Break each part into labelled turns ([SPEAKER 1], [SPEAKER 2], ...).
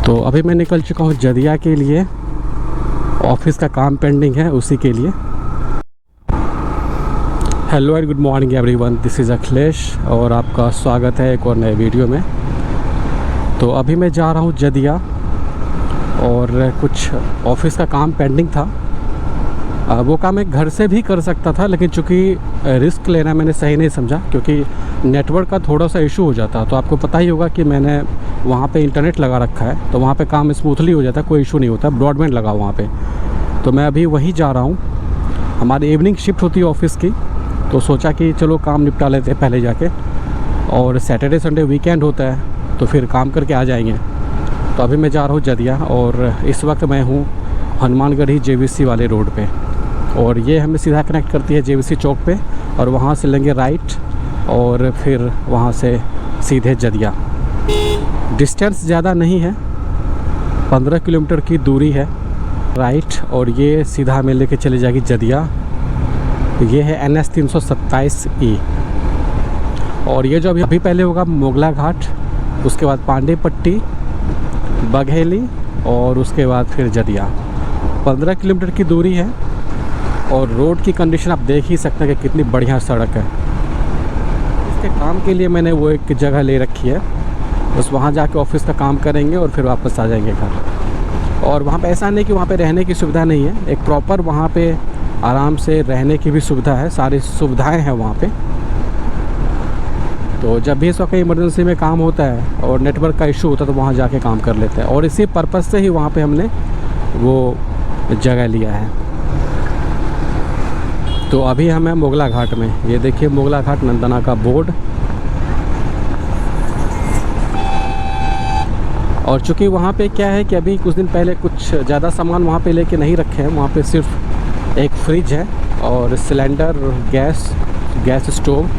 [SPEAKER 1] तो अभी मैं निकल चुका हूँ जदिया के लिए। ऑफिस का काम पेंडिंग है उसी के लिए। Hello and good morning everyone, this is Akhilesh और आपका स्वागत है एक और नए वीडियो में। तो अभी मैं जा रहा हूँ जदिया और कुछ ऑफिस का काम पेंडिंग था। वो काम मैं घर से भी कर सकता था, लेकिन चूँकि रिस्क लेना मैंने सही नहीं समझा, क्योंकि नेटवर्क का थोड़ा सा इशू हो जाता। तो आपको पता ही होगा कि मैंने वहाँ पे इंटरनेट लगा रखा है, तो वहाँ पे काम स्मूथली हो जाता है, कोई इशू नहीं होता। ब्रॉडबैंड लगा वहाँ पे। तो मैं अभी वहीं जा रहा हूँ। हमारी इवनिंग शिफ्ट होती है ऑफिस की, तो सोचा कि चलो काम निपटा लेते हैं पहले जाके, और सैटरडे संडे वीकेंड होता है तो फिर काम करके आ जाएंगे। तो अभी मैं जा रहा हूँ जदिया और इस वक्त मैं हूँ हनुमानगढ़ी JVC वाले रोड पे, और ये हमें सीधा कनेक्ट करती है JVC चौक पे, और वहाँ से लेंगे राइट और फिर वहाँ से सीधे जदिया। डिस्टेंस ज़्यादा नहीं है, 15 किलोमीटर की दूरी है राइट, और ये सीधा हमें लेके चली जाएगी जदिया। ये है NS 327E, और ये जो अभी पहले होगा मोगला घाट, उसके बाद पांडे पट्टी, बघेली, और उसके बाद फिर जदिया। 15 किलोमीटर की दूरी है, और रोड की कंडीशन आप देख ही सकते हैं कि कितनी बढ़िया सड़क है। इसके काम के लिए मैंने वो एक जगह ले रखी है, बस वहाँ जाके ऑफिस का काम करेंगे और फिर वापस आ जाएंगे घर। और वहाँ पे ऐसा नहीं कि वहाँ पे रहने की सुविधा नहीं है, एक प्रॉपर वहाँ पे आराम से रहने की भी सुविधा है, सारी सुविधाएं हैं वहाँ पे। तो जब भी इसका कहीं इमरजेंसी में काम होता है और नेटवर्क का इशू होता है तो वहाँ जाके काम कर लेते हैं, और इसी पर्पज़ से ही वहाँ पे हमने वो जगह लिया है। तो अभी हम हैं मोगला घाट में। ये देखिए मोगला घाट नंदना का बोर्ड। और चूँकि वहाँ पे क्या है कि अभी कुछ दिन पहले कुछ ज़्यादा सामान वहाँ पे लेके नहीं रखे हैं। वहाँ पे सिर्फ एक फ्रिज है और सिलेंडर, गैस स्टोव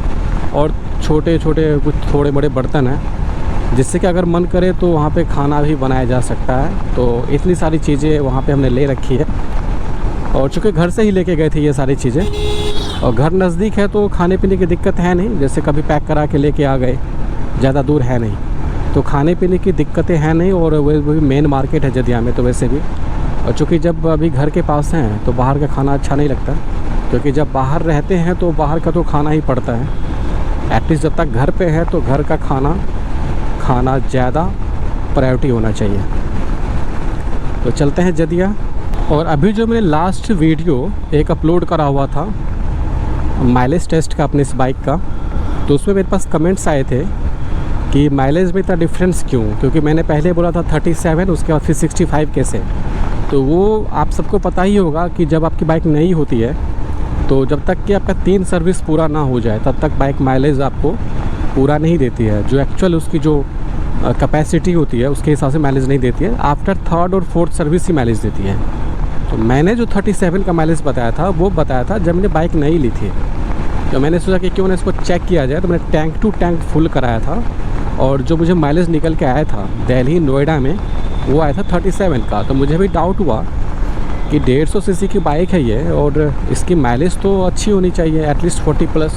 [SPEAKER 1] और छोटे छोटे कुछ थोड़े बड़े बर्तन हैं, जिससे कि अगर मन करे तो वहाँ पे खाना भी बनाया जा सकता है। तो इतनी सारी चीज़ें वहाँ पे हमने ले रखी है, और चूँकि घर से ही लेके गए थे ये सारी चीज़ें, और घर नज़दीक है तो खाने पीने की दिक्कत है नहीं। जैसे कभी पैक करा के लेके आ गए, ज़्यादा दूर है नहीं, तो खाने पीने की दिक्कतें हैं नहीं। और वो भी मेन मार्केट है जदिया में, तो वैसे भी। और चूँकि जब अभी घर के पास हैं तो बाहर का खाना अच्छा नहीं लगता, क्योंकि जब बाहर रहते हैं तो बाहर का तो खाना ही पड़ता है। एटलीस्ट जब तक घर पे है तो घर का खाना ज़्यादा प्रायोरिटी होना चाहिए। तो चलते हैं जदिया। और अभी जो मैंने लास्ट वीडियो एक अपलोड करा हुआ था माइलेज टेस्ट का अपने इस बाइक का, तो उसमें मेरे पास कमेंट्स आए थे कि माइलेज में इतना डिफरेंस क्यों, क्योंकि मैंने पहले बोला था 37, उसके बाद फिर 65 कैसे। तो वो आप सबको पता ही होगा कि जब आपकी बाइक नई होती है तो जब तक कि आपका 3 सर्विस पूरा ना हो जाए तब तक बाइक माइलेज आपको पूरा नहीं देती है। जो एक्चुअल उसकी जो कैपेसिटी होती है उसके हिसाब से माइलेज नहीं देती है। आफ्टर 3rd और 4th सर्विस ही माइलेज देती है। तो मैंने जो 37 का माइलेज बताया था वो बताया था जब मैंने बाइक नई ली थी। तो मैंने सोचा कि क्यों ना इसको चेक किया जाए, तो मैंने टैंक टू टैंक फुल कराया था, और जो मुझे माइलेज निकल के आया था दिल्ली नोएडा में वो आया था 37 का। तो मुझे भी डाउट हुआ कि 150 सीसी की बाइक है ये, और इसकी माइलेज तो अच्छी होनी चाहिए, एटलीस्ट 40+।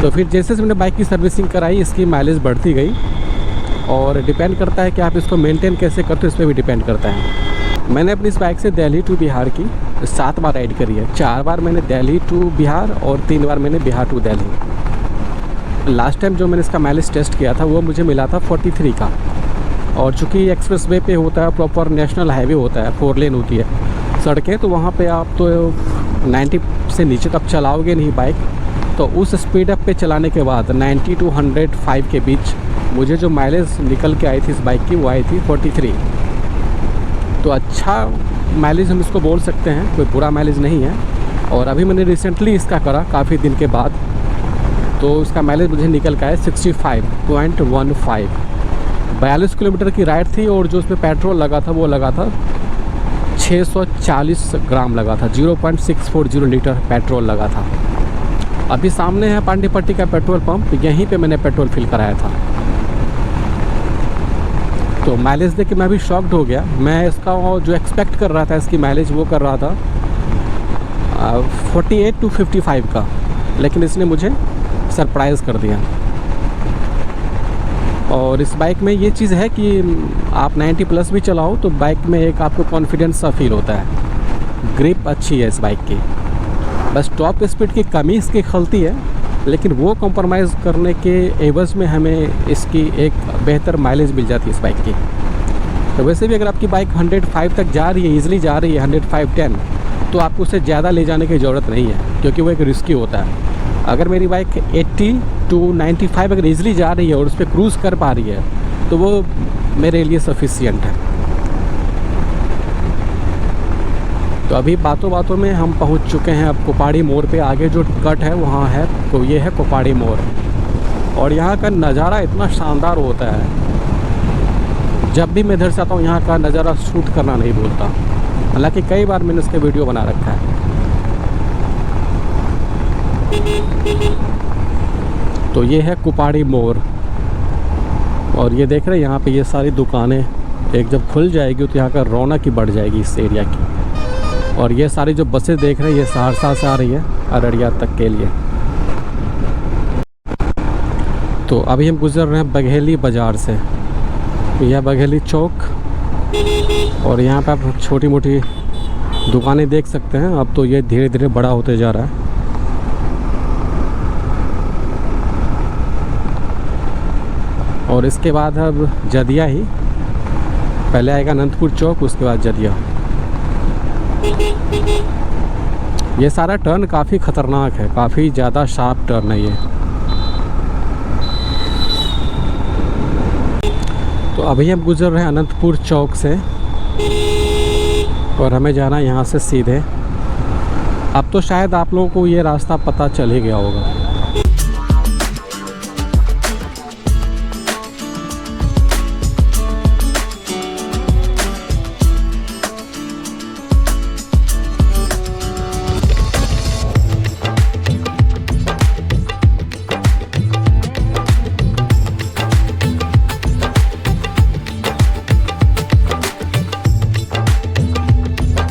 [SPEAKER 1] तो फिर जैसे मैंने बाइक की सर्विसिंग कराई इसकी माइलेज बढ़ती गई, और डिपेंड करता है कि आप इसको मेंटेन कैसे करते हो, इस पर भी डिपेंड करता है। मैंने अपनी इस बाइक से दिल्ली टू बिहार की 7 बार राइड करी है। 4 बार मैंने दिल्ली टू बिहार और 3 बार मैंने Bihar to Delhi. Last time जो मैंने इसका माइलेज टेस्ट किया था वो मुझे मिला था 43 का। और चूँकि एक्सप्रेस वे पे होता है, प्रॉपर नेशनल हाईवे होता है, 4 लेन होती है सड़कें, तो वहाँ पे आप तो 90 से नीचे तक चलाओगे नहीं बाइक। तो उस स्पीड अप पे चलाने के बाद 90 to 105 के बीच मुझे जो माइलेज निकल के आई थी इस बाइक की वो आई थी 43। तो अच्छा माइलेज हम इसको बोल सकते हैं, कोई बुरा माइलेज नहीं है। और अभी मैंने रिसेंटली इसका करा काफ़ी दिन के बाद, तो इसका माइलेज मुझे निकल का है 65.15। 42 किलोमीटर की राइड थी, और जो उसमें पेट्रोल लगा था वो लगा था 640 ग्राम लगा था, 0.640 लीटर पेट्रोल लगा था। अभी सामने है पांडे पट्टी का पेट्रोल पंप, यहीं पे मैंने पेट्रोल फिल कराया था। तो माइलेज देख के मैं भी शॉक्ड हो गया। मैं इसका जो एक्सपेक्ट कर रहा था इसकी माइलेज वो कर रहा था 48 to 55 का, लेकिन इसने मुझे सरप्राइज़ कर दिया। और इस बाइक में ये चीज़ है कि आप 90 प्लस भी चलाओ तो बाइक में एक आपको कॉन्फिडेंस सा फील होता है। ग्रिप अच्छी है इस बाइक की, बस टॉप स्पीड की कमी इसकी खलती है, लेकिन वो कॉम्प्रोमाइज़ करने के एवज़ में हमें इसकी एक बेहतर माइलेज मिल जाती है इस बाइक की। तो वैसे भी अगर आपकी बाइक 105 तक जा रही है, ईज़िली जा रही है 105-10, तो आपको उससे ज़्यादा ले जाने की ज़रूरत नहीं है, क्योंकि वो एक रिस्की होता है। अगर मेरी बाइक 80 to 95 अगर ईज़िली जा रही है और उस पर क्रूज़ कर पा रही है, तो वो मेरे लिए सफिशिएंट है। तो अभी बातों बातों में हम पहुंच चुके हैं अब कोपाड़ी मोड़ पे। आगे जो कट है वहाँ है, तो ये है कोपाड़ी मोड़, और यहाँ का नज़ारा इतना शानदार होता है। जब भी मैं इधर से आता हूँ यहाँ का नज़ारा शूट करना नहीं भूलता। हालांकि कई बार मैंने इसका वीडियो बना रखा है। तो ये है कोपाड़ी मोड़, और ये देख रहे हैं यहाँ पे ये सारी दुकानें एक जब खुल जाएगी तो यहाँ का रौनक ही बढ़ जाएगी इस एरिया की। और ये सारी जो बसें देख रहे हैं ये सहरसा से आ रही है अररिया तक के लिए। तो अभी हम गुजर रहे हैं बघेली बाज़ार से। यह बघेली चौक, और यहाँ पे आप छोटी मोटी दुकानें देख सकते हैं। अब तो ये धीरे धीरे बड़ा होते जा रहा है। और इसके बाद अब जदिया ही, पहले आएगा अनंतपुर चौक, उसके बाद जदिया। ये सारा टर्न काफ़ी ख़तरनाक है, काफ़ी ज़्यादा शार्प टर्न है ये। तो अभी हम गुजर रहे हैं अनंतपुर चौक से, और हमें जाना है यहाँ से सीधे। अब तो शायद आप लोगों को ये रास्ता पता चल ही गया होगा।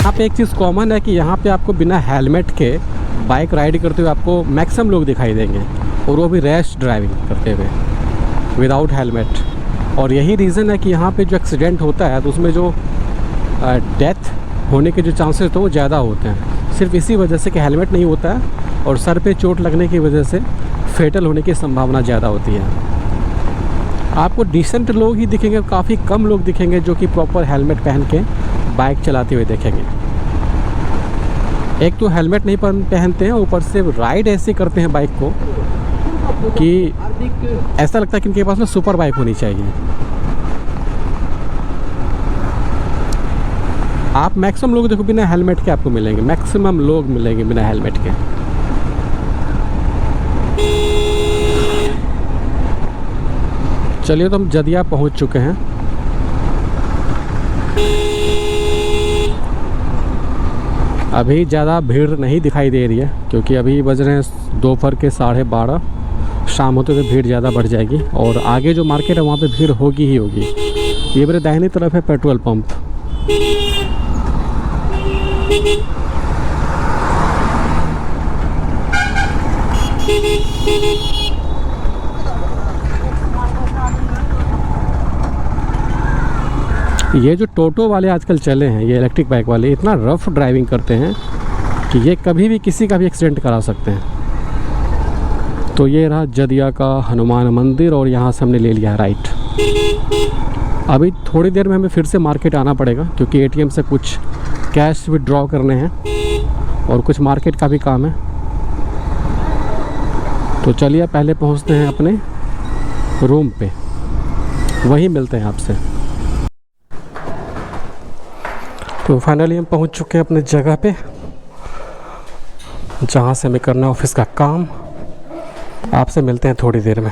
[SPEAKER 1] यहाँ पे एक चीज़ कॉमन है कि यहाँ पे आपको बिना हेलमेट के बाइक राइड करते हुए आपको मैक्सिमम लोग दिखाई देंगे, और वो भी रैश ड्राइविंग करते हुए विदाउट हेलमेट। और यही रीज़न है कि यहाँ पे जो एक्सीडेंट होता है तो उसमें जो डेथ होने के जो चांसेस तो वो ज़्यादा होते हैं, सिर्फ इसी वजह से कि हेलमेट नहीं होता है, और सर पे चोट लगने की वजह से फेटल होने की संभावना ज़्यादा होती है। आपको डिसेंट लोग ही दिखेंगे, काफ़ी कम लोग दिखेंगे जो कि प्रॉपर हेलमेट पहन के बाइक चलाते हुए देखेंगे। एक तो हेलमेट नहीं पहनते हैं, ऊपर से राइड ऐसे करते हैं बाइक को कि ऐसा लगता है कि इनके पास में सुपर बाइक होनी चाहिए। आप मैक्सिमम लोग देखो बिना हेलमेट के आपको मिलेंगे, मैक्सिमम लोग मिलेंगे बिना हेलमेट के। चलिए, तो हम जदिया पहुंच चुके हैं। अभी ज़्यादा भीड़ नहीं दिखाई दे रही है, क्योंकि अभी बज रहे हैं दोपहर के 12:30। शाम होते तो भीड़ ज़्यादा बढ़ जाएगी, और आगे जो मार्केट है वहाँ पे भीड़ होगी ही होगी। ये मेरे दाहिनी तरफ है पेट्रोल पंप। ये जो टोटो वाले आजकल चले हैं, ये इलेक्ट्रिक बाइक वाले, इतना रफ ड्राइविंग करते हैं कि ये कभी भी किसी का भी एक्सीडेंट करा सकते हैं। तो ये रहा जदिया का हनुमान मंदिर, और यहाँ से हमने ले लिया राइट। अभी थोड़ी देर में हमें फिर से मार्केट आना पड़ेगा, क्योंकि एटीएम से कुछ कैश विड्रॉ करने हैं और कुछ मार्केट का भी काम है। तो चलिए पहले पहुँचते हैं अपने रूम पे, वहीं मिलते हैं आपसे। तो फाइनली हम पहुंच चुके हैं अपने जगह पे, जहां से हमें करना है ऑफिस का काम। आपसे मिलते हैं थोड़ी देर में।